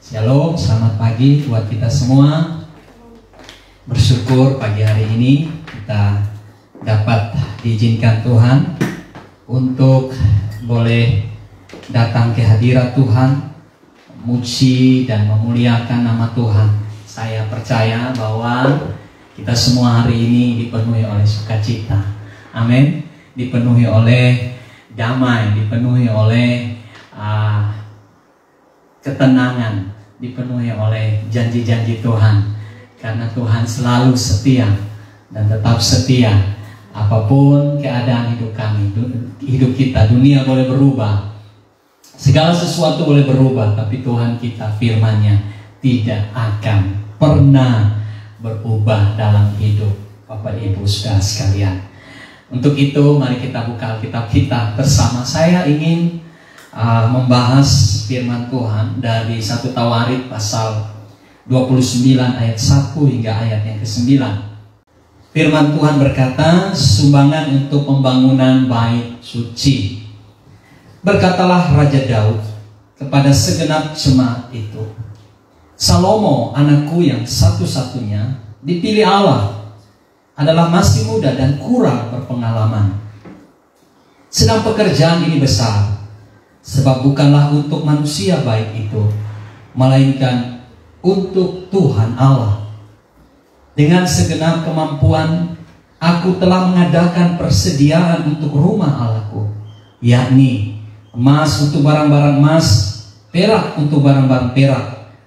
Shalom, selamat pagi buat kita semua. Bersyukur pagi hari ini kita dapat diizinkan Tuhan untuk boleh datang ke hadirat Tuhan, memuji dan memuliakan nama Tuhan. Saya percaya bahwa kita semua hari ini dipenuhi oleh sukacita. Amin. Dipenuhi oleh damai, dipenuhi oleh ketenangan, dipenuhi oleh janji-janji Tuhan. Karena Tuhan selalu setia dan tetap setia. Apapun keadaan hidup kami, hidup kita, dunia boleh berubah, segala sesuatu boleh berubah, tapi Tuhan kita, firman-Nya tidak akan pernah berubah dalam hidup Bapak Ibu Saudara sekalian. Untuk itu mari kita buka Alkitab kita bersama. Saya ingin membahas firman Tuhan dari 1 Tawarik pasal 29 ayat 1 hingga ayat yang ke-9. Firman Tuhan berkata, sumbangan untuk pembangunan bait suci. Berkatalah Raja Daud kepada segenap jemaat itu, Salomo anakku yang satu-satunya dipilih Allah adalah masih muda dan kurang berpengalaman. Sedang pekerjaan ini besar, sebab bukanlah untuk manusia baik itu, melainkan untuk Tuhan Allah. Dengan segenap kemampuan, aku telah mengadakan persediaan untuk rumah Allahku, yakni emas untuk barang-barang emas, perak untuk barang-barang perak,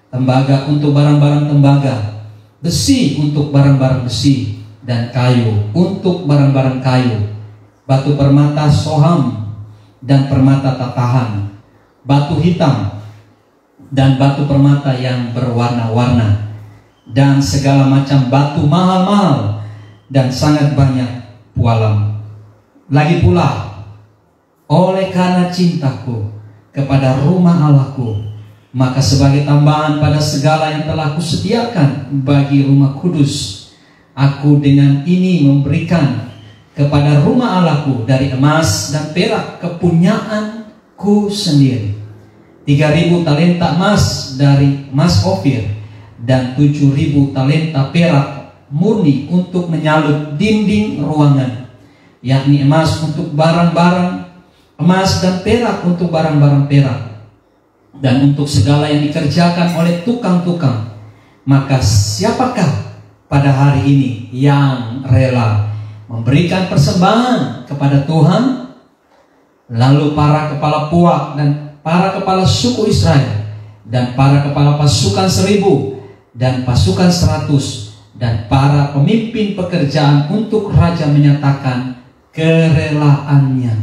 tembaga untuk barang-barang tembaga, besi untuk barang-barang besi, dan kayu untuk barang-barang kayu, batu permata soham dan permata tatahan, batu hitam dan batu permata yang berwarna-warna, dan segala macam batu mahal-mahal dan sangat banyak pualam. Lagi pula, oleh karena cintaku kepada rumah Allahku, maka sebagai tambahan pada segala yang telah kusediakan bagi rumah kudus, aku dengan ini memberikan kepada rumah Allahku dari emas dan perak kepunyaanku sendiri 3.000 talenta emas dari emas Ofir dan 7.000 talenta perak murni untuk menyalut dinding ruangan, yakni emas untuk barang-barang emas dan perak untuk barang-barang perak, dan untuk segala yang dikerjakan oleh tukang-tukang. Maka siapakah pada hari ini yang rela memberikan persembahan kepada Tuhan? Lalu para kepala puak dan para kepala suku Israel dan para kepala pasukan 1.000 dan pasukan 100 dan para pemimpin pekerjaan untuk raja menyatakan kerelaannya.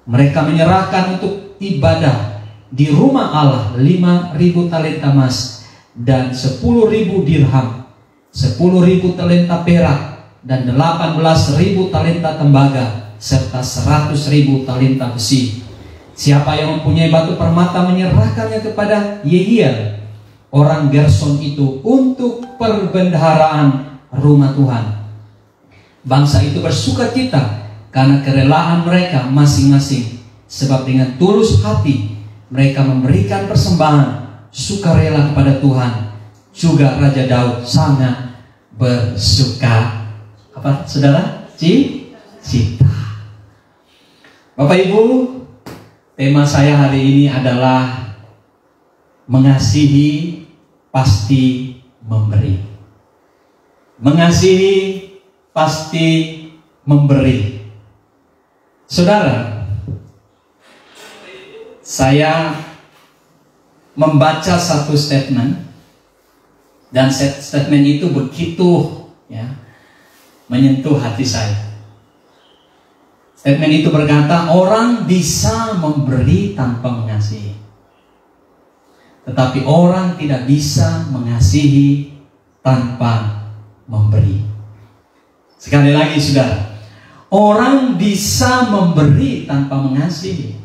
Mereka menyerahkan untuk ibadah di rumah Allah 5.000 talenta emas dan 10.000 dirham, 10.000 talenta perak dan 18.000 talenta tembaga serta 100.000 talenta besi. Siapa yang mempunyai batu permata menyerahkannya kepada Yehiel orang Gerson itu untuk perbendaharaan rumah Tuhan. Bangsa itu bersukacita karena kerelaan mereka masing-masing, sebab dengan tulus hati mereka memberikan persembahan sukarela kepada Tuhan. Juga Raja Daud sangat bersuka saudara? Cita. Bapak Ibu, tema saya hari ini adalah mengasihi pasti memberi. Mengasihi pasti memberi. Saudara, saya membaca satu statement, dan statement itu begitu menyentuh hati saya. Statement itu berkata, orang bisa memberi tanpa mengasihi, tetapi orang tidak bisa mengasihi tanpa memberi. Sekali lagi saudara, orang bisa memberi tanpa mengasihi,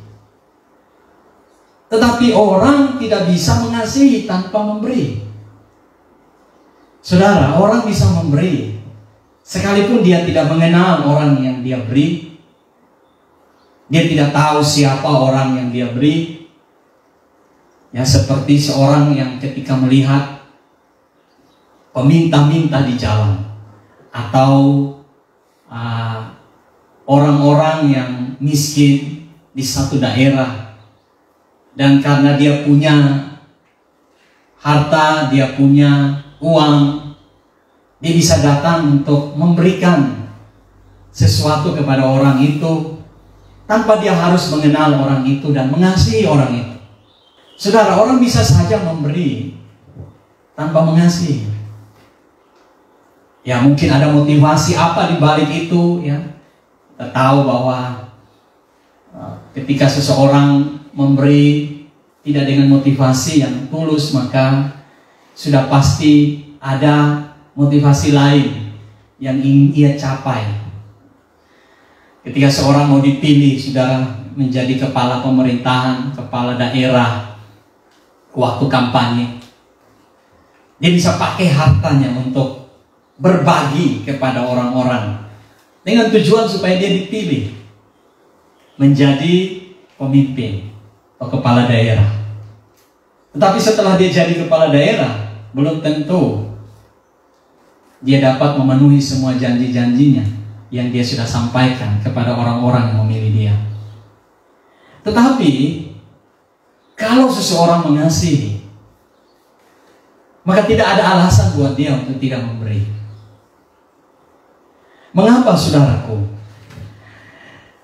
tetapi orang tidak bisa mengasihi tanpa memberi. Saudara, orang bisa memberi sekalipun dia tidak mengenal orang yang dia beri. Dia tidak tahu siapa orang yang dia beri. Ya, seperti seorang yang ketika melihat peminta-minta di jalan, atau orang-orang yang miskin di satu daerah, dan karena dia punya harta, dia punya uang, dia bisa datang untuk memberikan sesuatu kepada orang itu tanpa dia harus mengenal orang itu dan mengasihi orang itu. Saudara, orang bisa saja memberi tanpa mengasihi. Ya, mungkin ada motivasi apa di balik itu, ya. Kita tahu bahwa ketika seseorang memberi tidak dengan motivasi yang tulus, maka sudah pasti ada motivasi lain yang ingin ia capai. Ketika seorang mau dipilih, saudara, menjadi kepala pemerintahan, kepala daerah, waktu kampanye, dia bisa pakai hartanya untuk berbagi kepada orang-orang dengan tujuan supaya dia dipilih menjadi pemimpin atau kepala daerah. Tetapi setelah dia jadi kepala daerah, belum tentu dia dapat memenuhi semua janji-janjinya yang dia sudah sampaikan kepada orang-orang yang memilih dia. Tetapi kalau seseorang mengasihi, maka tidak ada alasan buat dia untuk tidak memberi. Mengapa, saudaraku?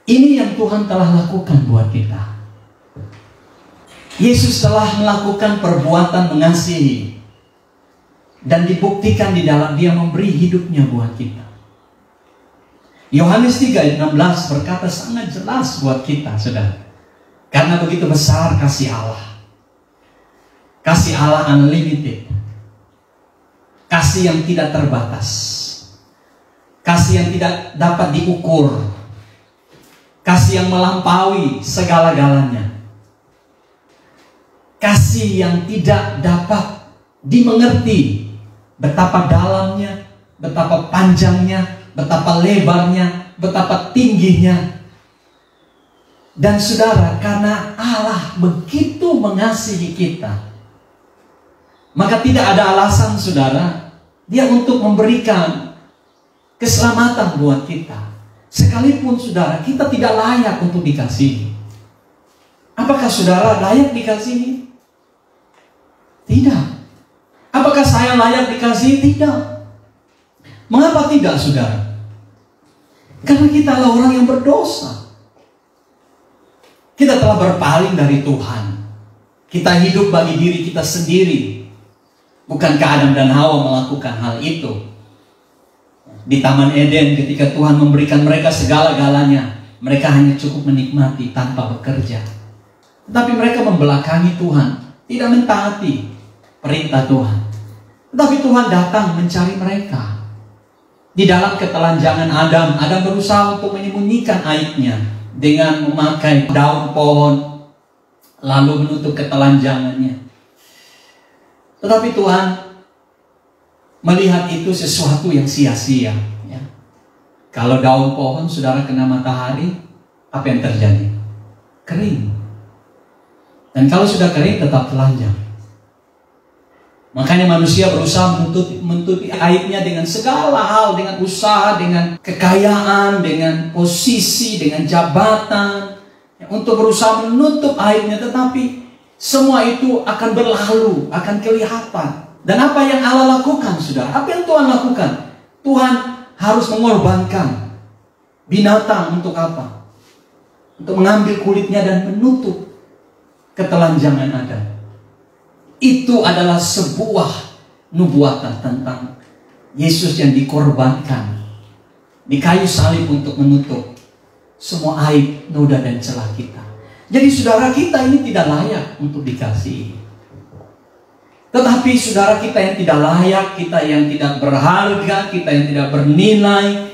Ini yang Tuhan telah lakukan buat kita. Yesus telah melakukan perbuatan mengasihi, dan dibuktikan di dalam dia memberi hidupnya buat kita. Yohanes 3 ayat 16 berkata sangat jelas buat kita, saudara. Karena begitu besar kasih Allah. Kasih Allah unlimited. Kasih yang tidak terbatas. Kasih yang tidak dapat diukur. Kasih yang melampaui segala-galanya. Kasih yang tidak dapat dimengerti betapa dalamnya, betapa panjangnya, betapa lebarnya, betapa tingginya. Dan saudara, karena Allah begitu mengasihi kita, maka tidak ada alasan, saudara, dia untuk memberikan keselamatan buat kita. Sekalipun, saudara, kita tidak layak untuk dikasihi. Apakah saudara layak dikasihi? Tidak. Apakah saya layak dikasihi? Tidak. Mengapa tidak, saudara? Karena kita adalah orang yang berdosa. Kita telah berpaling dari Tuhan. Kita hidup bagi diri kita sendiri. Bukankah Adam dan Hawa melakukan hal itu? Di Taman Eden ketika Tuhan memberikan mereka segala-galanya, mereka hanya cukup menikmati tanpa bekerja. Tetapi mereka membelakangi Tuhan, tidak mentaati perintah Tuhan. Tetapi Tuhan datang mencari mereka. Di dalam ketelanjangan Adam berusaha untuk menyembunyikan aibnya dengan memakai daun pohon, lalu menutup ketelanjangannya. Tetapi Tuhan melihat itu sesuatu yang sia-sia, ya. Kalau daun pohon, saudara, kena matahari, apa yang terjadi? Kering. Dan kalau sudah kering, tetap telanjang. Makanya manusia berusaha menutupi aibnya dengan segala hal, dengan usaha, dengan kekayaan, dengan posisi, dengan jabatan, ya, untuk berusaha menutup aibnya. Tetapi semua itu akan berlalu, akan kelihatan. Dan apa yang Allah lakukan, saudara? Apa yang Tuhan lakukan? Tuhan harus mengorbankan binatang untuk apa? Untuk mengambil kulitnya dan menutup ketelanjangan Adam. Itu adalah sebuah nubuatan tentang Yesus yang dikorbankan di kayu salib untuk menutup semua aib, noda dan celah kita. Jadi saudara, kita ini tidak layak untuk dikasihi. Tetapi saudara, kita yang tidak layak, kita yang tidak berharga, kita yang tidak bernilai,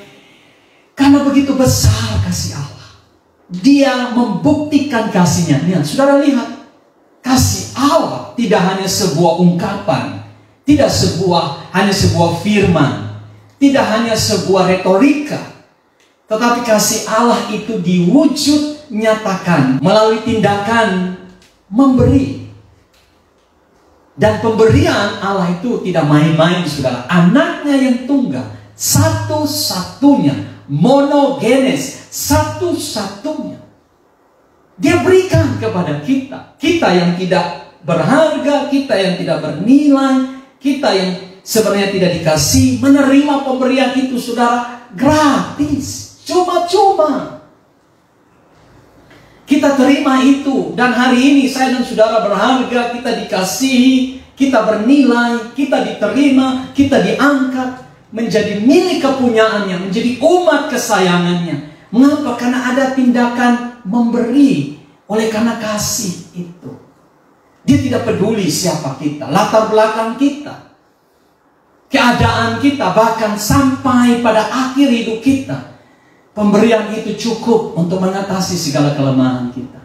karena begitu besar kasih Allah, Dia membuktikan kasihnya. Lihat, saudara, lihat. Kasih Allah tidak hanya sebuah ungkapan, tidak hanya sebuah firman, tidak hanya sebuah retorika, tetapi kasih Allah itu diwujud nyatakan melalui tindakan memberi. Dan pemberian Allah itu tidak main-main, saudara. Anaknya yang tunggal, satu-satunya, monogenes, satu-satunya, Dia berikan kepada kita. Kita yang tidak berharga, kita yang tidak bernilai, kita yang sebenarnya tidak dikasih, menerima pemberian itu, saudara, gratis, cuma-cuma. Kita terima itu, dan hari ini saya dan saudara berharga, kita dikasihi, kita bernilai, kita diterima, kita diangkat menjadi milik kepunyaannya, menjadi umat kesayangannya. Mengapa? Karena ada tindakan memberi oleh karena kasih itu. Dia tidak peduli siapa kita, latar belakang kita, keadaan kita, bahkan sampai pada akhir hidup kita. Pemberian itu cukup untuk mengatasi segala kelemahan kita.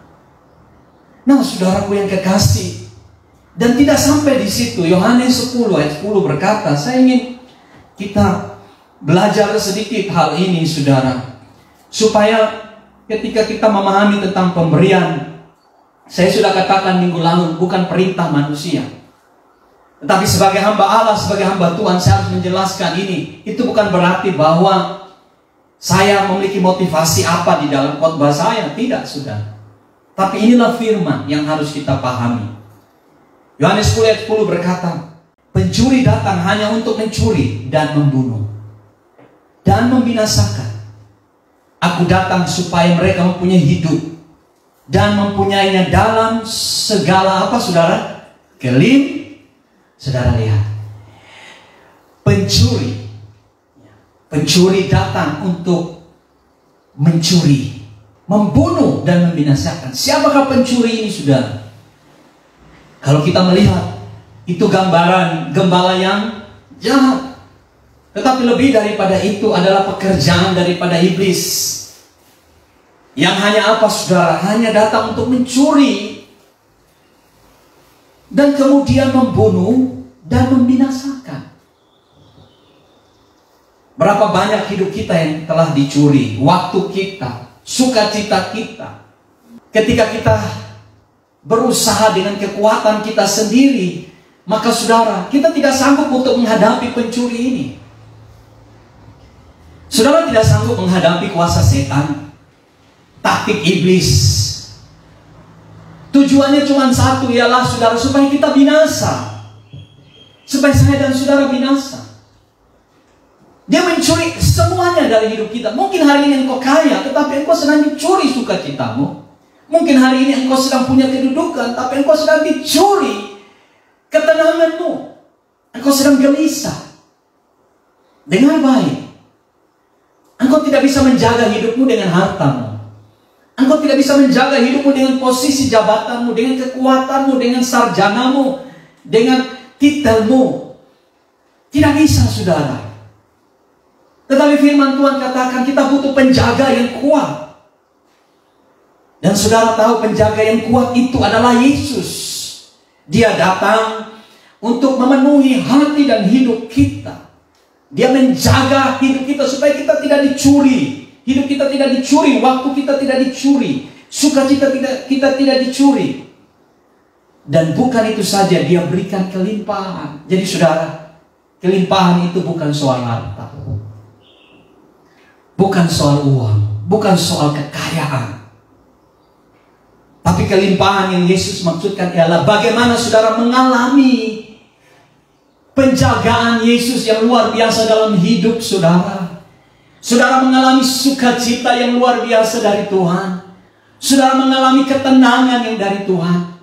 Nah, saudaraku yang kekasih, dan tidak sampai di situ. Yohanes 10 ayat 10 berkata, saya ingin kita belajar sedikit hal ini, saudara, supaya ketika kita memahami tentang pemberian, saya sudah katakan minggu lalu, bukan perintah manusia, tetapi sebagai hamba Allah, sebagai hamba Tuhan, saya harus menjelaskan ini. Itu bukan berarti bahwa saya memiliki motivasi apa di dalam khotbah saya. Tidak, saudara. Tapi inilah firman yang harus kita pahami. Yohanes 10 ayat 10 berkata, pencuri datang hanya untuk mencuri dan membunuh dan membinasakan. Aku datang supaya mereka mempunyai hidup dan mempunyainya dalam segala apa, saudara? Saudara lihat, pencuri datang untuk mencuri, membunuh dan membinasakan. Siapakah pencuri ini, saudara? Kalau kita melihat, itu gambaran gembala yang jahat. Tetapi lebih daripada itu adalah pekerjaan daripada iblis, yang hanya apa, saudara? Hanya datang untuk mencuri dan kemudian membunuh dan membinasakan. Berapa banyak hidup kita yang telah dicuri, waktu kita, sukacita kita. Ketika kita berusaha dengan kekuatan kita sendiri, maka saudara, kita tidak sanggup untuk menghadapi pencuri ini. Saudara tidak sanggup menghadapi kuasa setan, taktik iblis. Tujuannya cuma satu, ialah saudara, supaya kita binasa, supaya saya dan saudara binasa. Dia mencuri semuanya dari hidup kita. Mungkin hari ini engkau kaya, tetapi engkau sedang dicuri sukacitamu. Mungkin hari ini engkau sedang punya kedudukan, tapi engkau sedang dicuri ketenanganmu. Engkau sedang gelisah. Dengar baik, engkau tidak bisa menjaga hidupmu dengan hartamu. Engkau tidak bisa menjaga hidupmu dengan posisi jabatanmu, dengan kekuatanmu, dengan sarjanamu, dengan titelmu. Tidak bisa, saudara. Tetapi firman Tuhan katakan kita butuh penjaga yang kuat. Dan saudara tahu penjaga yang kuat itu adalah Yesus. Dia datang untuk memenuhi hati dan hidup kita. Dia menjaga hidup kita supaya kita tidak dicuri. Hidup kita tidak dicuri, waktu kita tidak dicuri, sukacita kita tidak dicuri. Dan bukan itu saja, Dia berikan kelimpahan. Jadi saudara, kelimpahan itu bukan soal harta, bukan soal uang, bukan soal kekayaan. Tapi kelimpahan yang Yesus maksudkan ialah bagaimana saudara mengalami penjagaan Yesus yang luar biasa dalam hidup saudara. Saudara mengalami sukacita yang luar biasa dari Tuhan. Saudara mengalami ketenangan yang dari Tuhan.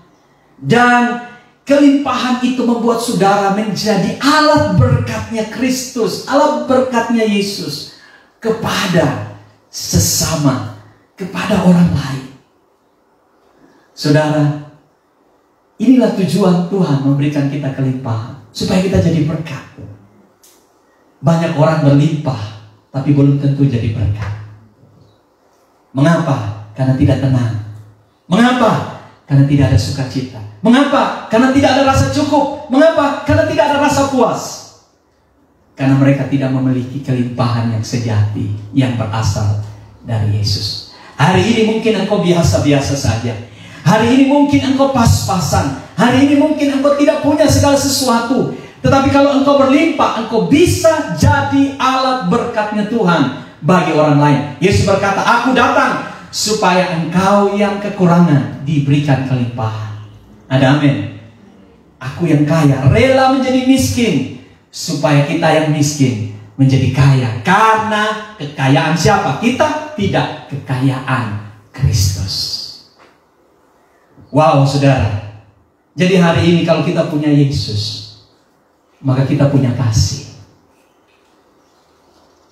Dan kelimpahan itu membuat saudara menjadi alat berkatnya Kristus, alat berkatnya Yesus kepada sesama, kepada orang lain. Saudara, inilah tujuan Tuhan memberikan kita kelimpahan, supaya kita jadi berkat. Banyak orang berlimpah, tapi belum tentu jadi berkat. Mengapa? Karena tidak tenang. Mengapa? Karena tidak ada sukacita. Mengapa? Karena tidak ada rasa cukup. Mengapa? Karena tidak ada rasa puas. Karena mereka tidak memiliki kelimpahan yang sejati, yang berasal dari Yesus. Hari ini mungkin engkau biasa-biasa saja. Hari ini mungkin engkau pas-pasan. Hari ini mungkin engkau tidak punya segala segala sesuatu. Tetapi kalau engkau berlimpah, engkau bisa jadi alat berkatnya Tuhan bagi orang lain. Yesus berkata, aku datang supaya engkau yang kekurangan diberikan kelimpahan. Ada amin. Aku yang kaya rela menjadi miskin supaya kita yang miskin menjadi kaya. Karena kekayaan siapa? Kita tidak, kekayaan Kristus. Wow, saudara. Jadi hari ini kalau kita punya Yesus, maka kita punya kasih.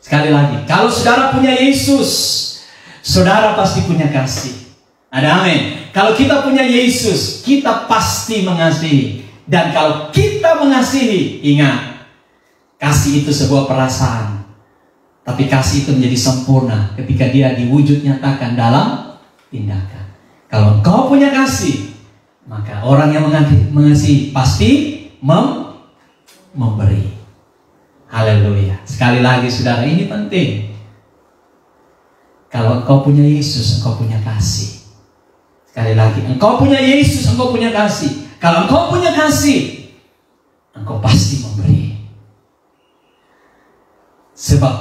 Sekali lagi, kalau saudara punya Yesus, saudara pasti punya kasih. Ada amin. Kalau kita punya Yesus, kita pasti mengasihi. Dan kalau kita mengasihi, ingat, kasih itu sebuah perasaan. Tapi kasih itu menjadi sempurna ketika dia diwujud nyatakan dalam tindakan. Kalau engkau punya kasih, maka orang yang mengasihi pasti memberi. Haleluya. Sekali lagi saudara, ini penting. Kalau engkau punya Yesus, engkau punya kasih. Sekali lagi, engkau punya Yesus, engkau punya kasih. Kalau engkau punya kasih, engkau pasti memberi. Sebab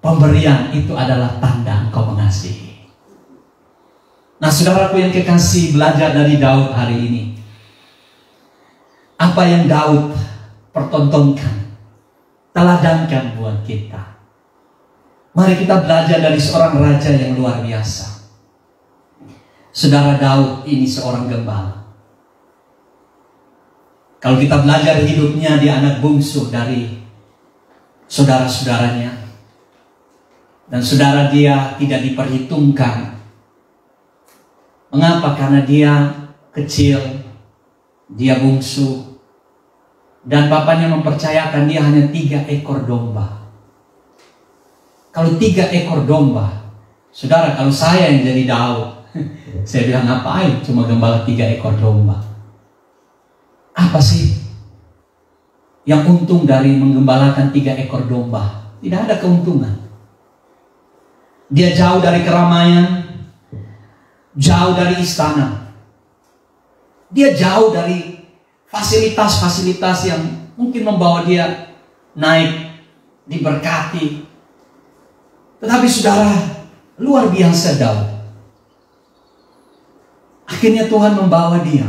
pemberian itu adalah tanda engkau mengasihi. Nah, saudaraku yang kekasih, belajar dari Daud hari ini. Apa yang Daud pertontonkan, teladankan buat kita. Mari kita belajar dari seorang raja yang luar biasa. Saudara, Daud ini seorang gembala. Kalau kita belajar hidupnya, dia anak bungsu dari saudara-saudaranya. Dan saudara, dia tidak diperhitungkan. Mengapa? Karena dia kecil, dia bungsu, dan papanya mempercayakan dia hanya 3 ekor domba. Kalau 3 ekor domba, saudara, kalau saya yang jadi Daud, saya bilang ngapain cuma gembala 3 ekor domba? Apa sih yang untung dari menggembalakan 3 ekor domba? Tidak ada keuntungan. Dia jauh dari keramaian, jauh dari istana. Dia jauh dari fasilitas-fasilitas yang mungkin membawa dia naik, diberkati. Tetapi saudara, luar biasa Daud. Akhirnya Tuhan membawa dia.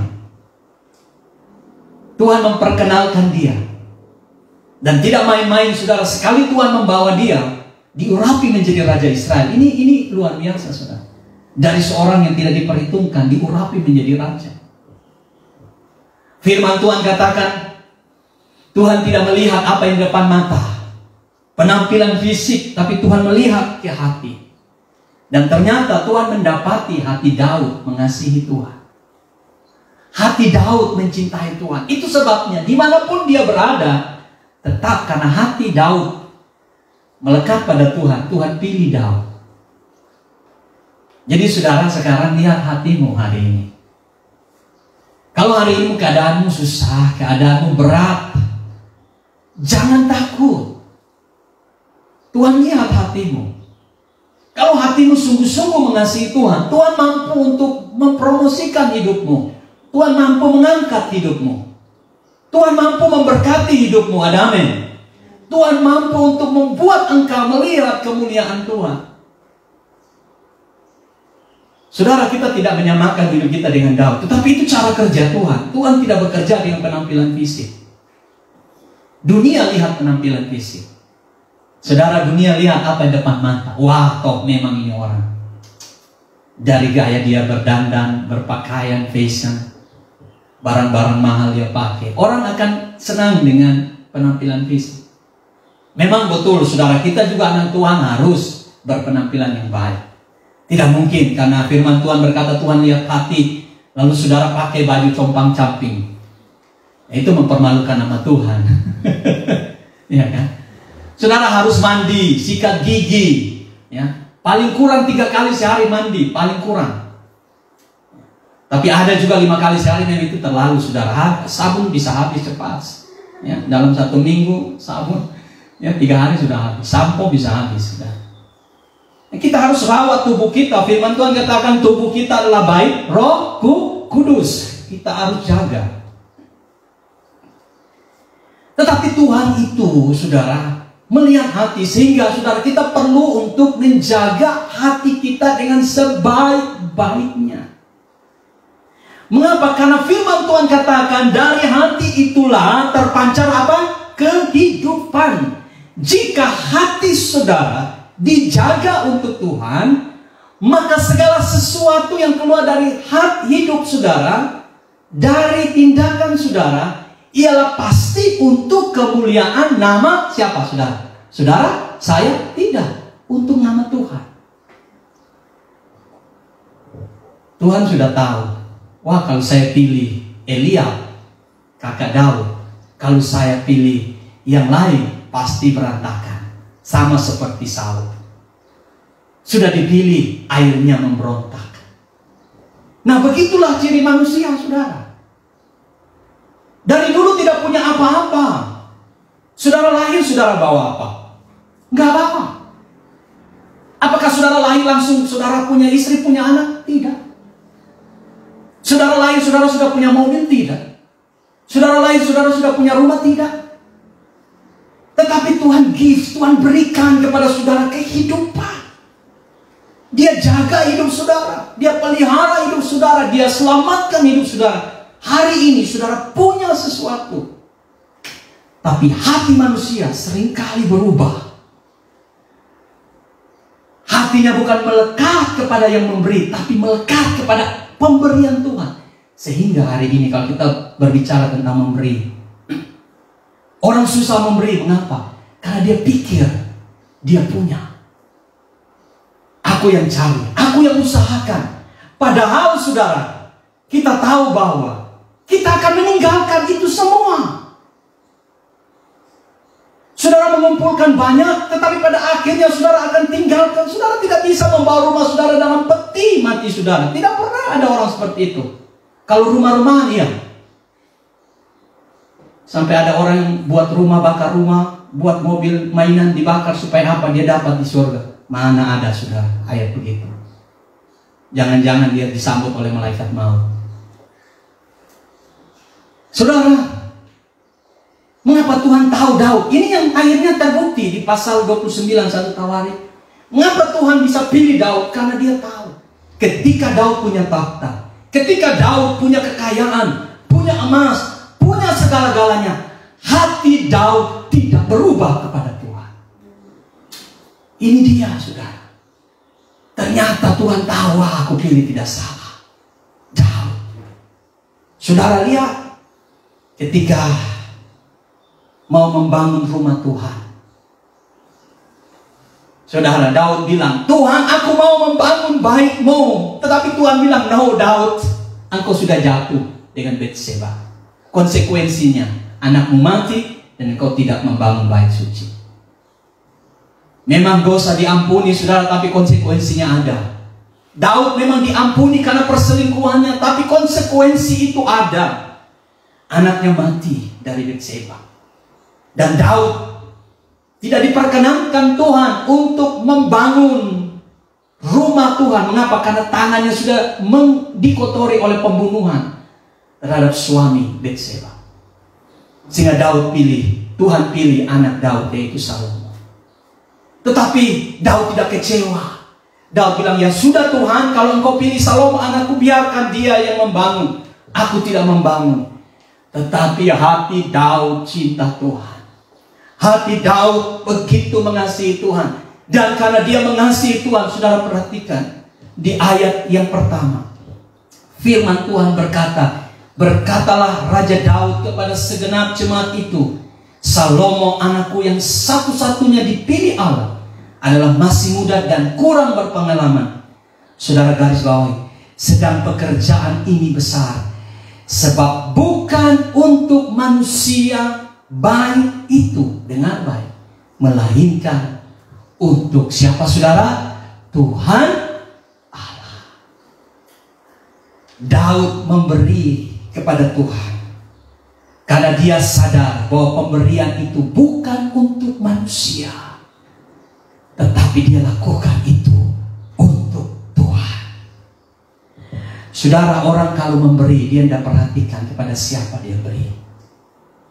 Tuhan memperkenalkan dia. Dan tidak main-main saudara, sekali Tuhan membawa dia, diurapi menjadi Raja Israel. Ini luar biasa saudara. Dari seorang yang tidak diperhitungkan, diurapi menjadi raja. Firman Tuhan katakan, Tuhan tidak melihat apa yang di depan mata, penampilan fisik, tapi Tuhan melihat ke hati. Dan ternyata Tuhan mendapati hati Daud mengasihi Tuhan. Hati Daud mencintai Tuhan. Itu sebabnya dimanapun dia berada, tetap karena hati Daud melekat pada Tuhan, Tuhan pilih Daud. Jadi saudara, sekarang lihat hatimu hari ini. Kalau hari ini keadaanmu susah, keadaanmu berat, jangan takut. Tuhan lihat hatimu. Kalau hatimu sungguh-sungguh mengasihi Tuhan, Tuhan mampu untuk mempromosikan hidupmu. Tuhan mampu mengangkat hidupmu. Tuhan mampu memberkati hidupmu. Ada amin. Tuhan mampu untuk membuat engkau melihat kemuliaan Tuhan. Saudara, kita tidak menyamakan hidup kita dengan Daud, tetapi itu cara kerja Tuhan. Tuhan tidak bekerja dengan penampilan fisik. Dunia lihat penampilan fisik. Saudara, dunia lihat apa yang depan mata. Wah, toh memang ini orang. Dari gaya dia berdandan, berpakaian, fashion, barang-barang mahal dia pakai. Orang akan senang dengan penampilan fisik. Memang betul, saudara, kita juga anak Tuhan harus berpenampilan yang baik. Tidak mungkin, karena firman Tuhan berkata Tuhan lihat hati, lalu saudara pakai baju compang-camping. Itu mempermalukan nama Tuhan. Ya kan? Saudara harus mandi, sikat gigi, ya. Paling kurang 3 kali sehari mandi, paling kurang. Tapi ada juga 5 kali sehari, dan itu terlalu saudara. Sabun bisa habis cepat, ya. Dalam 1 minggu sabun, ya 3 hari sudah habis. Sampo bisa habis, saudara. Kita harus rawat tubuh kita. Firman Tuhan katakan tubuh kita adalah baik Roh Kudus. Kita harus jaga. Tetapi Tuhan itu, saudara, melihat hati, sehingga saudara kita perlu untuk menjaga hati kita dengan sebaik-baiknya. Mengapa? Karena firman Tuhan katakan dari hati itulah terpancar apa? Kehidupan. Jika hati saudara dijaga untuk Tuhan, maka segala sesuatu yang keluar dari hati hidup saudara, dari tindakan saudara, ialah pasti untuk kemuliaan nama siapa, saudara? Saudara, saya tidak, untuk nama Tuhan. Tuhan sudah tahu. Wah, kalau saya pilih Elia, kakak Daud, kalau saya pilih yang lain, pasti berantakan. Sama seperti Saul. Sudah dipilih, airnya memberontak. Nah, begitulah ciri manusia, saudara. Dari dulu tidak punya apa-apa. Saudara lahir, saudara bawa apa? Enggak apa-apa. Apakah saudara lahir langsung saudara punya istri, punya anak? Tidak. Saudara lahir, saudara sudah punya mobil? Tidak. Saudara lahir, saudara sudah punya rumah? Tidak. Tetapi Tuhan Tuhan berikan kepada saudara kehidupan. Dia jaga hidup saudara. Dia pelihara hidup saudara. Dia selamatkan hidup saudara. Hari ini saudara punya sesuatu. Tapi hati manusia seringkali berubah. Hatinya bukan melekat kepada yang memberi, tapi melekat kepada pemberian Tuhan. Sehingga hari ini kalau kita berbicara tentang memberi, orang susah memberi. Mengapa? Karena dia pikir dia punya. Aku yang cari, aku yang usahakan. Padahal saudara, kita tahu bahwa kita akan meninggalkan itu semua. Saudara mengumpulkan banyak, tetapi pada akhirnya saudara akan tinggalkan. Saudara tidak bisa membawa rumah saudara dalam peti mati saudara. Tidak pernah ada orang seperti itu. Kalau rumah-rumahan, iya. Sampai ada orang yang buat rumah, bakar rumah, buat mobil mainan dibakar supaya apa? Dia dapat di surga. Mana ada saudara ayat begitu. Jangan-jangan dia disambut oleh malaikat maut. Saudara, mengapa Tuhan tahu Daud? Ini yang akhirnya terbukti di pasal 29 1 Tawarik. Mengapa Tuhan bisa pilih Daud? Karena dia tahu ketika Daud punya takhta, ketika Daud punya kekayaan, punya emas, punya segala-galanya, hati Daud tidak berubah kepada Tuhan. Ini dia, saudara. Ternyata Tuhan tahu, wah, aku pilih tidak salah Daud. Saudara lihat, ketika mau membangun rumah Tuhan, saudara, Daud bilang, Tuhan, aku mau membangun baik-Mu. Tetapi Tuhan bilang, no Daud, engkau sudah jatuh dengan Batseba. Konsekuensinya, anakmu mati dan engkau tidak membangun bait suci. Memang dosa diampuni, saudara, tapi konsekuensinya ada. Daud memang diampuni karena perselingkuhannya, tapi konsekuensi itu ada. Anaknya mati dari Batseba. Dan Daud tidak diperkenankan Tuhan untuk membangun rumah Tuhan. Mengapa? Karena tangannya sudah dikotori oleh pembunuhan terhadap suami Batseba. Sehingga Daud Tuhan pilih anak Daud, yaitu Salomo. Tetapi Daud tidak kecewa. Daud bilang, ya sudah Tuhan, kalau engkau pilih Salomo anakku, biarkan dia yang membangun. Aku tidak membangun. Tetapi hati Daud cinta Tuhan. Hati Daud begitu mengasihi Tuhan. Dan karena dia mengasihi Tuhan, saudara perhatikan di ayat yang pertama, firman Tuhan berkata, berkatalah Raja Daud kepada segenap jemaat itu, Salomo anakku yang satu-satunya dipilih Allah adalah masih muda dan kurang berpengalaman. Saudara garis bawahi, sedang pekerjaan ini besar, sebab bukan untuk manusia baik itu, dengar baik, melainkan untuk siapa, saudara? Tuhan Allah. Daud memberi kepada Tuhan karena dia sadar bahwa pemberian itu bukan untuk manusia, tetapi dia lakukan itu untuk Tuhan. Saudara, orang kalau memberi, dia tidak perhatikan kepada siapa dia beri,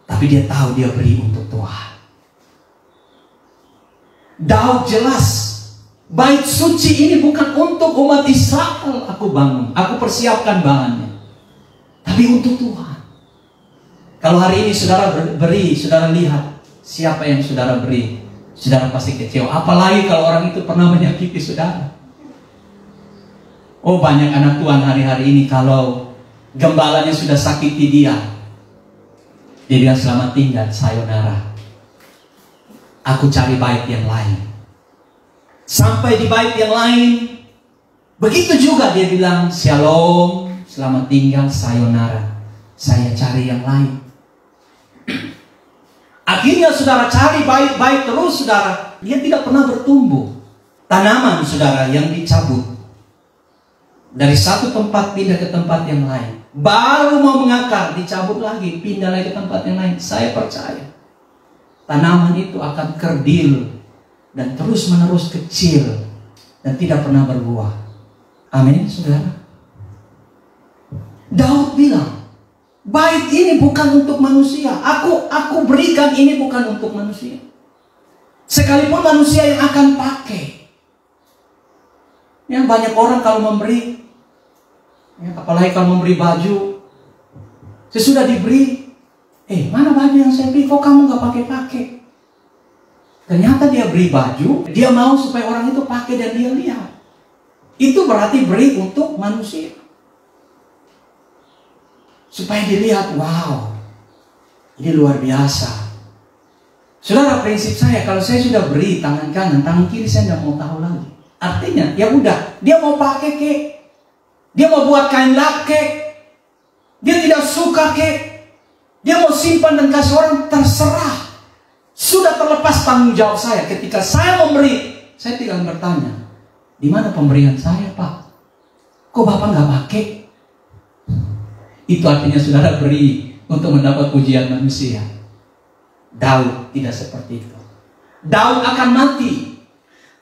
tapi Tapi dia tahu dia beri untuk Tuhan. Daud jelas, bait suci ini bukan untuk umat Israel aku bangun, aku persiapkan bahannya, tapi untuk Tuhan. Kalau hari ini saudara beri, saudara lihat siapa yang saudara beri, saudara pasti kecewa. Apalagi kalau orang itu pernah menyakiti saudara. Oh, banyak anak Tuhan hari-hari ini kalau gembalanya sudah sakiti dia bilang selamat tinggal, sayonara, aku cari bait yang lain. Sampai di bait yang lain, begitu juga dia bilang shalom, selamat tinggal, sayonara, saya cari yang lain. Akhirnya saudara cari bait-bait terus saudara, dia tidak pernah bertumbuh. Tanaman saudara yang dicabut dari satu tempat pindah ke tempat yang lain, baru mau mengakar, dicabut lagi, pindah lagi ke tempat yang lain. Saya percaya tanaman itu akan kerdil dan terus menerus kecil dan tidak pernah berbuah. Amin, saudara. Daud bilang, bait ini bukan untuk manusia. Aku berikan ini bukan untuk manusia. Sekalipun manusia yang akan pakai. Yang banyak orang kalau memberi, apalagi kalau memberi baju, sesudah diberi, mana baju yang saya beli, kok kamu gak pakai-pakai? Ternyata dia beri baju, dia mau supaya orang itu pakai dan dia lihat. Itu berarti beri untuk manusia, supaya dilihat, wow, ini luar biasa. Saudara, prinsip saya, kalau saya sudah beri tangan kanan, tangan kiri saya tidak mau tahu lagi. Artinya, ya udah, dia mau pakai kek, dia mau buat kain lap kek, dia tidak suka kek, dia mau simpan dan kasih orang, terserah. Sudah terlepas tanggung jawab saya. Ketika saya memberi, saya tinggal bertanya, di mana pemberian saya, Pak? Kok Bapak nggak pakai? Itu artinya saudara beri untuk mendapat pujian manusia. Daud tidak seperti itu. Daud akan mati,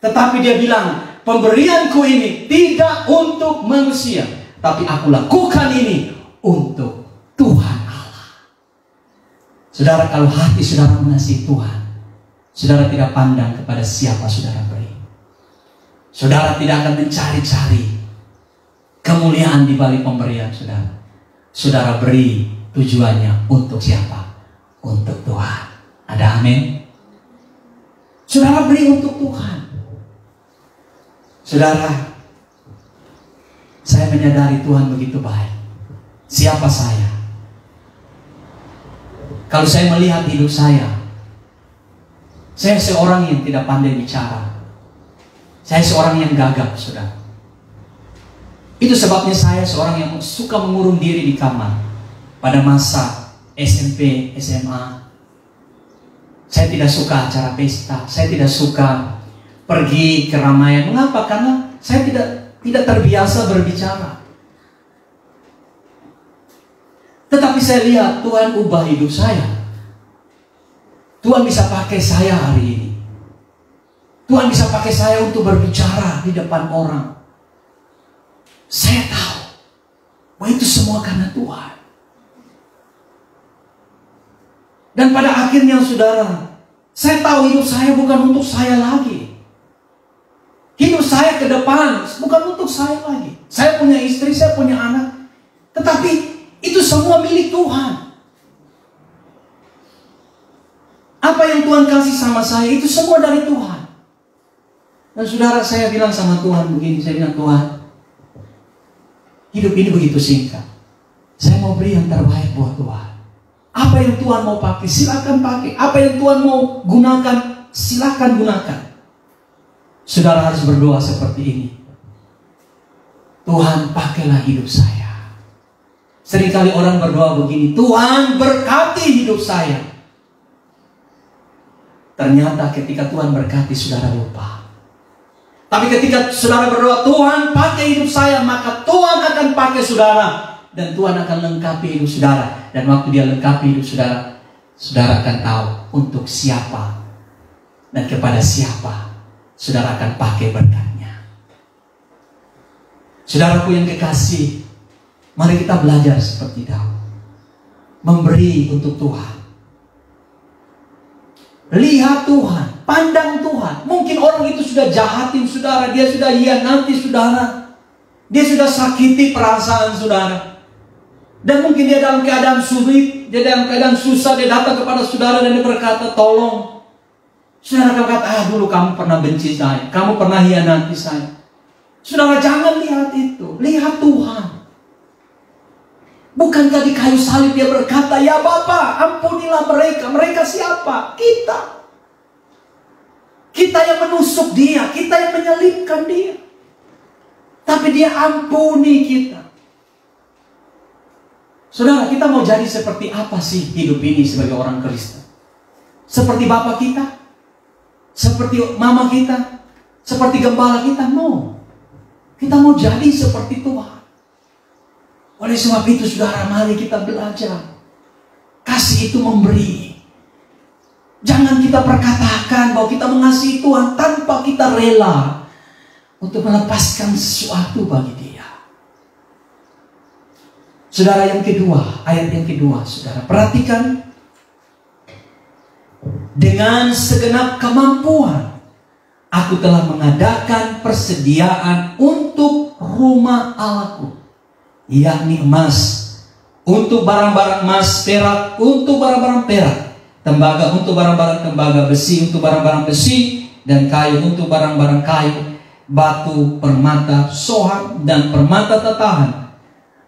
tetapi dia bilang, pemberianku ini tidak untuk manusia, tapi aku lakukan ini untuk Tuhan Allah. Saudara, kalau hati saudara mengasihi Tuhan, saudara tidak pandang kepada siapa saudara beri. Saudara tidak akan mencari-cari kemuliaan di balik pemberian saudara. Saudara beri tujuannya untuk siapa? Untuk Tuhan. Ada amin? Saudara beri untuk Tuhan. Saudara, saya menyadari Tuhan begitu baik. Siapa saya? Kalau saya melihat hidup saya seorang yang tidak pandai bicara. Saya seorang yang gagap, saudara. Itu sebabnya saya seorang yang suka mengurung diri di kamar. Pada masa SMP, SMA, saya tidak suka acara pesta. Saya tidak suka pergi ke keramaian. Mengapa? Karena saya tidak terbiasa berbicara. Tetapi saya lihat Tuhan ubah hidup saya. Tuhan bisa pakai saya hari ini. Tuhan bisa pakai saya untuk berbicara di depan orang. Saya tahu bahwa itu semua karena Tuhan. Dan pada akhirnya saudara, saya tahu hidup saya bukan untuk saya lagi. Hidup saya ke depan bukan untuk saya lagi. Saya punya istri, saya punya anak. Tetapi itu semua milik Tuhan. Apa yang Tuhan kasih sama saya, itu semua dari Tuhan. Dan saudara, saya bilang sama Tuhan begini, saya bilang, Tuhan, hidup ini begitu singkat. Saya mau beri yang terbaik buat Tuhan. Apa yang Tuhan mau pakai, silakan pakai. Apa yang Tuhan mau gunakan, silakan gunakan. Saudara harus berdoa seperti ini. Tuhan, pakailah hidup saya. Seringkali orang berdoa begini, Tuhan berkati hidup saya. Ternyata ketika Tuhan berkati, saudara lupa. Tapi ketika saudara berdoa, Tuhan pakai hidup saya, maka Tuhan akan pakai saudara. Dan Tuhan akan lengkapi hidup saudara. Dan waktu dia lengkapi hidup saudara, saudara akan tahu untuk siapa dan kepada siapa saudara akan pakai berkatnya. Saudaraku yang kekasih, mari kita belajar seperti Daud. Memberi untuk Tuhan. Lihat Tuhan, pandang Tuhan. Mungkin orang itu sudah jahatin saudara, dia sudah hianati saudara, dia sudah sakiti perasaan saudara. Dan mungkin dia dalam keadaan sulit, dia dalam keadaan susah, dia datang kepada saudara dan dia berkata, tolong. Saudara berkata, dulu kamu pernah benci saya, kamu pernah hianati saya. Saudara jangan lihat itu, lihat Tuhan. Bukankah di kayu salib dia berkata, ya Bapa, ampunilah mereka. Mereka siapa? Kita. Kita yang menusuk dia, kita yang menyalibkan dia. Tapi dia ampuni kita. Saudara, kita mau jadi seperti apa sih hidup ini sebagai orang Kristen? Seperti Bapa kita? Seperti mama kita? Seperti gembala kita? No. Kita mau jadi seperti Tuhan. Oleh sebab itu saudara, mari kita belajar. Kasih itu memberi. Jangan kita perkatakan bahwa kita mengasihi Tuhan tanpa kita rela untuk melepaskan sesuatu bagi Dia. Saudara, yang kedua, ayat yang kedua, saudara perhatikan. Dengan segenap kemampuan aku telah mengadakan persediaan untuk rumah Allahku, yakni emas untuk barang-barang emas, perak untuk barang-barang perak, tembaga untuk barang-barang tembaga, besi untuk barang-barang besi, dan kayu untuk barang-barang kayu, batu permata soham dan permata tatahan,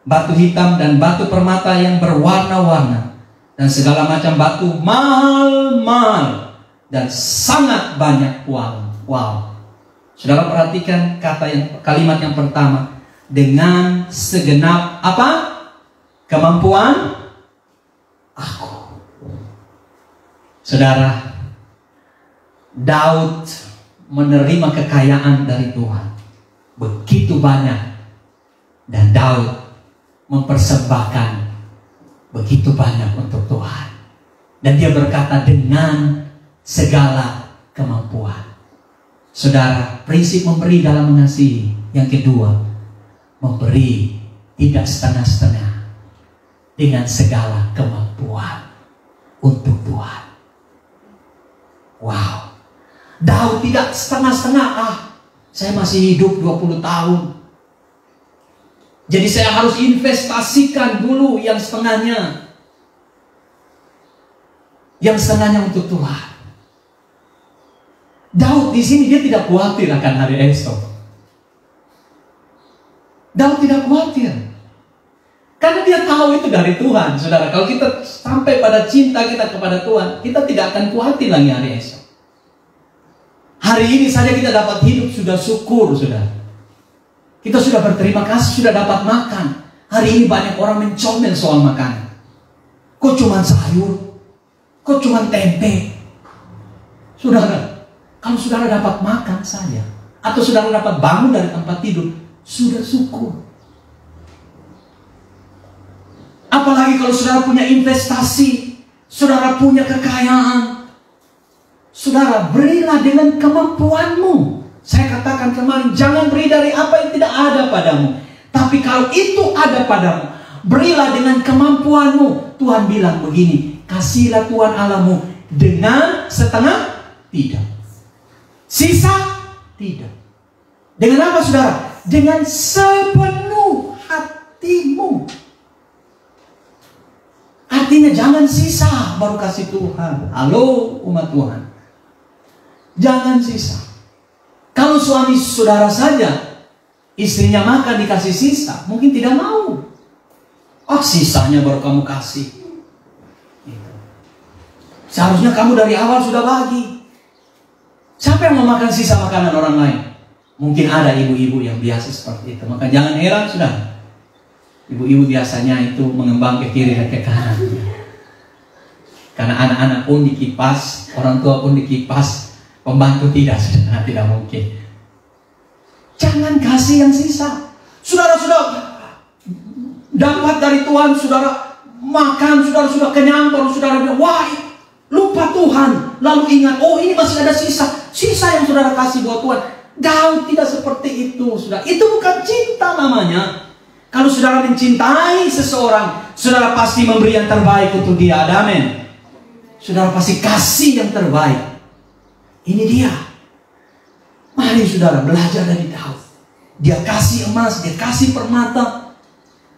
batu hitam dan batu permata yang berwarna-warna, dan segala macam batu mahal-mahal dan sangat banyak uang. Wow. Saudara perhatikan kalimat yang pertama. Dengan segenap apa? Kemampuan aku. Saudara, Daud menerima kekayaan dari Tuhan begitu banyak, dan Daud mempersembahkan begitu banyak untuk Tuhan. Dan dia berkata dengan segala kemampuan. Saudara, prinsip memberi dalam mengasihi yang kedua, memberi tidak setengah-setengah, dengan segala kemampuan untuk Tuhan. Wow. Daud tidak setengah-setengah. Saya masih hidup 20 tahun, jadi saya harus investasikan dulu yang setengahnya. Yang setengahnya untuk Tuhan. Daud di sini dia tidak khawatir akan hari esok. Daud tidak khawatir. Karena dia tahu itu dari Tuhan. Saudara, kalau kita sampai pada cinta kita kepada Tuhan, kita tidak akan khawatir lagi hari esok. Hari ini saja kita dapat hidup, sudah syukur, saudara. Kita sudah berterima kasih, sudah dapat makan. Hari ini banyak orang mencomel soal makanan. Kok cuma sayur? Kok cuma tempe? Saudara, kalau saudara dapat makan saja, atau saudara dapat bangun dari tempat tidur, sudah syukur. Apalagi kalau saudara punya investasi, saudara punya kekayaan. Saudara, berilah dengan kemampuanmu. Saya katakan kemarin, jangan beri dari apa yang tidak ada padamu. Tapi kalau itu ada padamu, berilah dengan kemampuanmu. Tuhan bilang begini, kasihlah Tuhan Allahmu dengan setengah, tidak. Sisa, tidak. Dengan apa saudara? Dengan sepenuh hatimu. Artinya jangan sisa baru kasih Tuhan. Halo umat Tuhan, jangan sisa. Kalau suami saudara saja, istrinya makan dikasih sisa, mungkin tidak mau. Sisanya baru kamu kasih. Seharusnya kamu dari awal sudah bagi. Siapa yang mau makan sisa makanan orang lain? Mungkin ada ibu-ibu yang biasa seperti itu. Maka jangan heran sudah. Ibu-ibu biasanya itu mengembang ke kiri dan ke kanan. Karena anak-anak pun dikipas, orang tua pun dikipas, pembantu tidak, sudah tidak mungkin. Jangan kasih yang sisa. Saudara sudah dapat dari Tuhan, saudara makan, saudara sudah kenyang, baru saudara bilang, wah, lupa Tuhan. Lalu ingat, oh ini masih ada sisa. Sisa yang saudara kasih buat Tuhan. Daud tidak seperti itu, saudara. Itu bukan cinta namanya. Kalau saudara mencintai seseorang, saudara pasti memberi yang terbaik untuk dia. Amin. saudara pasti kasih yang terbaik. Ini dia. Mari saudara belajar dari Daud. Dia kasih emas, dia kasih permata.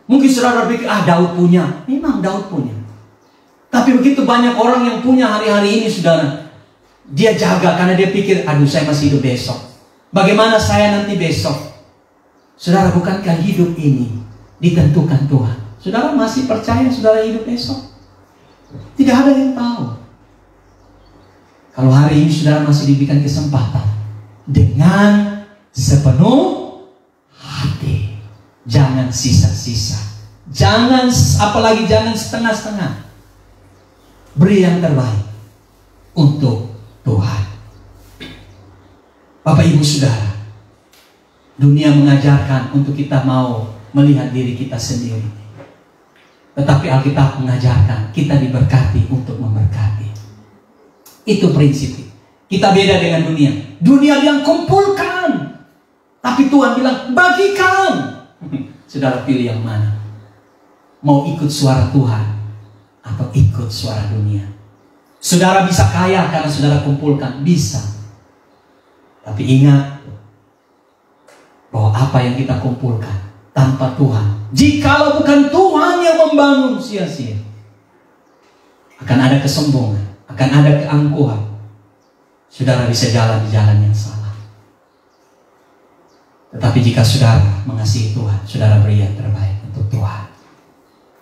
Mungkin saudara pikir, Daud punya. Memang Daud punya. Tapi begitu banyak orang yang punya hari-hari ini saudara, dia jaga karena dia pikir, aduh saya masih hidup besok. Bagaimana saya nanti besok? Saudara, bukankah hidup ini ditentukan Tuhan? Saudara masih percaya saudara hidup besok? Tidak ada yang tahu. Kalau hari ini saudara masih diberikan kesempatan dengan sepenuh hati, jangan sisa-sisa, jangan apalagi jangan setengah-setengah. Beri yang terbaik untuk Tuhan. Bapak Ibu Saudara, dunia mengajarkan untuk kita mau melihat diri kita sendiri. Tetapi Alkitab mengajarkan kita diberkati untuk memberkati. Itu prinsip. Kita beda dengan dunia. Dunia bilang kumpulkan, tapi Tuhan bilang bagikan. Saudara pilih yang mana? Mau ikut suara Tuhan atau ikut suara dunia? Saudara bisa kaya karena saudara kumpulkan, bisa. Tapi ingat bahwa apa yang kita kumpulkan tanpa Tuhan, jikalau bukan Tuhan yang membangun, sia-sia. Akan ada kesombongan, akan ada keangkuhan. Saudara bisa jalan di jalan yang salah. Tetapi jika saudara mengasihi Tuhan, saudara beri yang terbaik untuk Tuhan.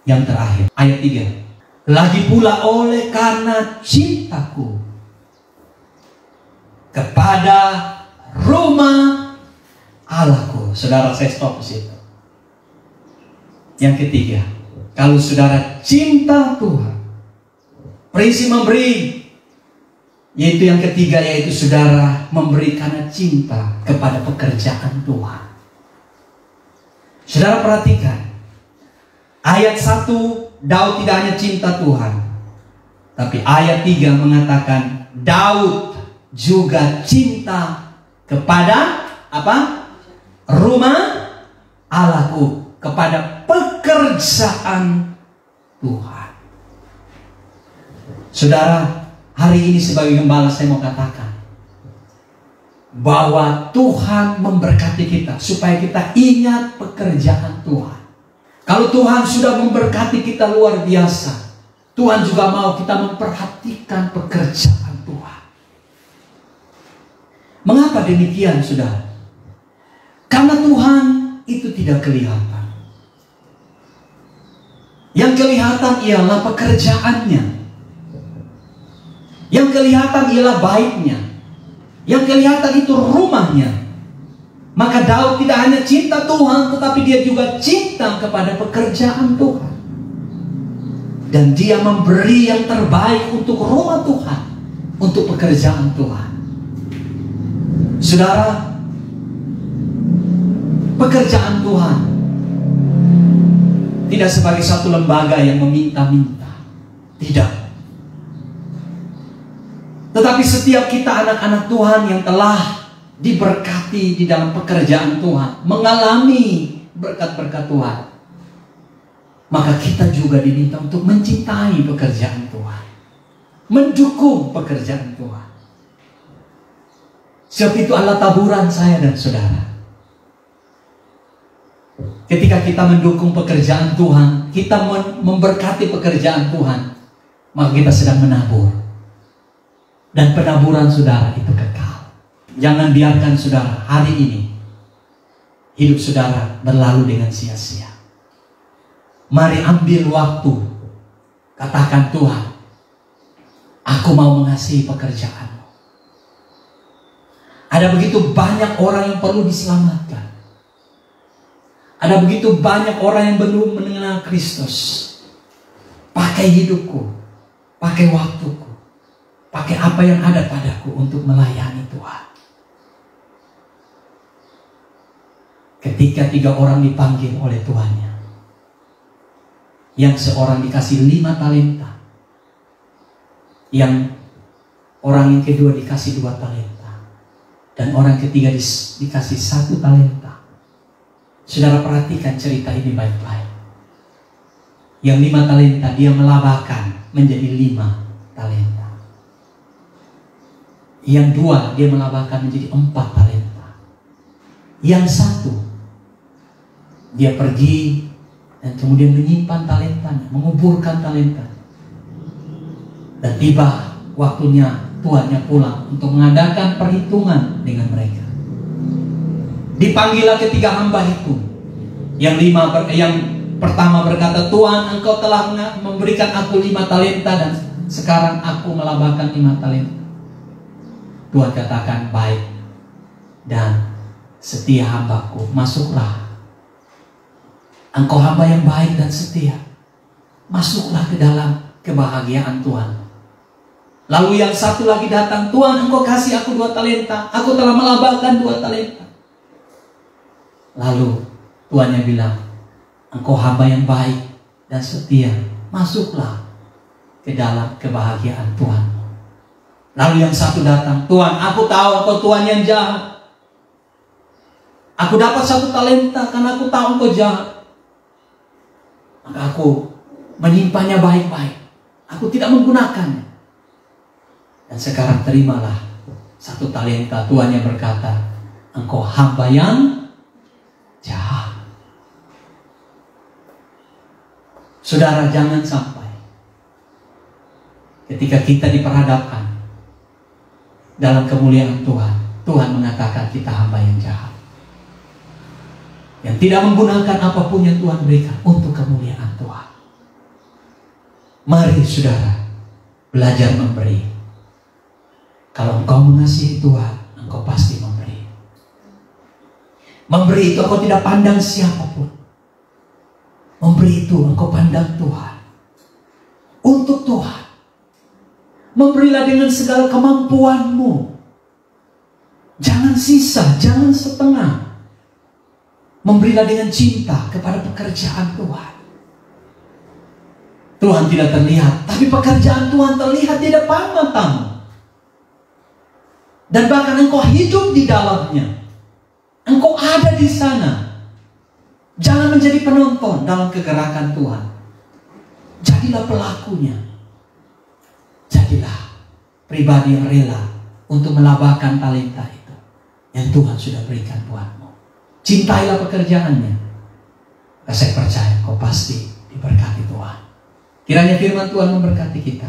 Yang terakhir, ayat 3. Lagi pula oleh karena cintaku kepada rumah Allahku. Saudara, saya stop di situ. Yang ketiga, kalau saudara cinta Tuhan, prinsip memberi, yaitu yang ketiga, yaitu saudara memberi karena cinta kepada pekerjaan Tuhan. Saudara perhatikan, ayat 1, Daud tidak hanya cinta Tuhan, tapi ayat 3 mengatakan Daud juga cinta kepada apa? Rumah Allahku, kepada pekerjaan Tuhan. Saudara, hari ini sebagai gembala saya mau katakan bahwa Tuhan memberkati kita supaya kita ingat pekerjaan Tuhan. Kalau Tuhan sudah memberkati kita luar biasa, Tuhan juga mau kita memperhatikan pekerjaan Tuhan. Mengapa demikian, saudara? Karena Tuhan itu tidak kelihatan. Yang kelihatan ialah pekerjaannya. Yang kelihatan ialah baiknya. Yang kelihatan itu rumahnya. Maka Daud tidak hanya cinta Tuhan, tetapi dia juga cinta kepada pekerjaan Tuhan. Dan dia memberi yang terbaik untuk rumah Tuhan, untuk pekerjaan Tuhan. Saudara, pekerjaan Tuhan tidak sebagai satu lembaga yang meminta-minta. Tidak. Tetapi setiap kita anak-anak Tuhan yang telah diberkati di dalam pekerjaan Tuhan, mengalami berkat-berkat Tuhan, maka kita juga diminta untuk mencintai pekerjaan Tuhan, mendukung pekerjaan Tuhan. Sebab itu Allah taburan saya dan saudara. Ketika kita mendukung pekerjaan Tuhan, kita memberkati pekerjaan Tuhan, maka kita sedang menabur. Dan penaburan saudara itu kekal. Jangan biarkan saudara hari ini hidup saudara berlalu dengan sia-sia. Mari ambil waktu, katakan Tuhan, aku mau mengasihi pekerjaanmu. Ada begitu banyak orang yang perlu diselamatkan. Ada begitu banyak orang yang belum mengenal Kristus. Pakai hidupku, pakai waktuku, pakai apa yang ada padaku untuk melayani Tuhan. Ketika 3 orang dipanggil oleh tuannya, yang seorang dikasih 5 talenta, yang orang yang kedua dikasih 2 talenta, dan orang ketiga dikasih 1 talenta. Saudara perhatikan cerita ini baik-baik. Yang 5 talenta dia melabakan menjadi 5 talenta. Yang 2 dia melabakan menjadi 4 talenta. Yang 1 dia pergi dan kemudian menyimpan talentanya, menguburkan talenta. Dan tiba waktunya tuannya pulang untuk mengadakan perhitungan dengan mereka. Dipanggillah ketiga hamba itu. Yang pertama berkata, Tuhan, engkau telah memberikan aku 5 talenta dan sekarang aku melabakan 5 talenta. Tuhan katakan, baik dan setia hambaku, masuklah. Engkau hamba yang baik dan setia, masuklah ke dalam kebahagiaan Tuhan. Lalu yang satu lagi datang, Tuhan, engkau kasih aku 2 talenta, aku telah melabakan 2 talenta. Lalu tuannya bilang, engkau hamba yang baik dan setia, masuklah ke dalam kebahagiaan Tuhan. Lalu yang satu datang, Tuhan, aku tahu engkau Tuhan yang jahat. Aku dapat 1 talenta karena aku tahu engkau jahat. Maka aku menyimpannya baik-baik. Aku tidak menggunakannya. Dan sekarang terimalah 1 talenta. Tuannya berkata, engkau hamba yang jahat. Saudara, jangan sampai ketika kita diperhadapkan dalam kemuliaan Tuhan, Tuhan mengatakan kita hamba yang jahat, yang tidak menggunakan apapun yang Tuhan berikan untuk kemuliaan Tuhan. Mari saudara, belajar memberi. Kalau engkau mengasihi Tuhan, engkau pasti memberi. Memberi itu engkau tidak pandang siapapun. Memberi itu engkau pandang Tuhan. Untuk Tuhan. Memberilah dengan segala kemampuanmu. Jangan sisa, jangan setengah. Memberilah dengan cinta kepada pekerjaan Tuhan. Tuhan tidak terlihat, tapi pekerjaan Tuhan terlihat di depan matamu. Dan bahkan engkau hidup di dalamnya. Engkau ada di sana. Jangan menjadi penonton dalam kegerakan Tuhan. Jadilah pelakunya. Jadilah pribadi yang rela untuk melabakan talenta itu yang Tuhan sudah berikan buatmu. Cintailah pekerjaannya. Saya percaya kau pasti diberkati Tuhan. Kiranya firman Tuhan memberkati kita.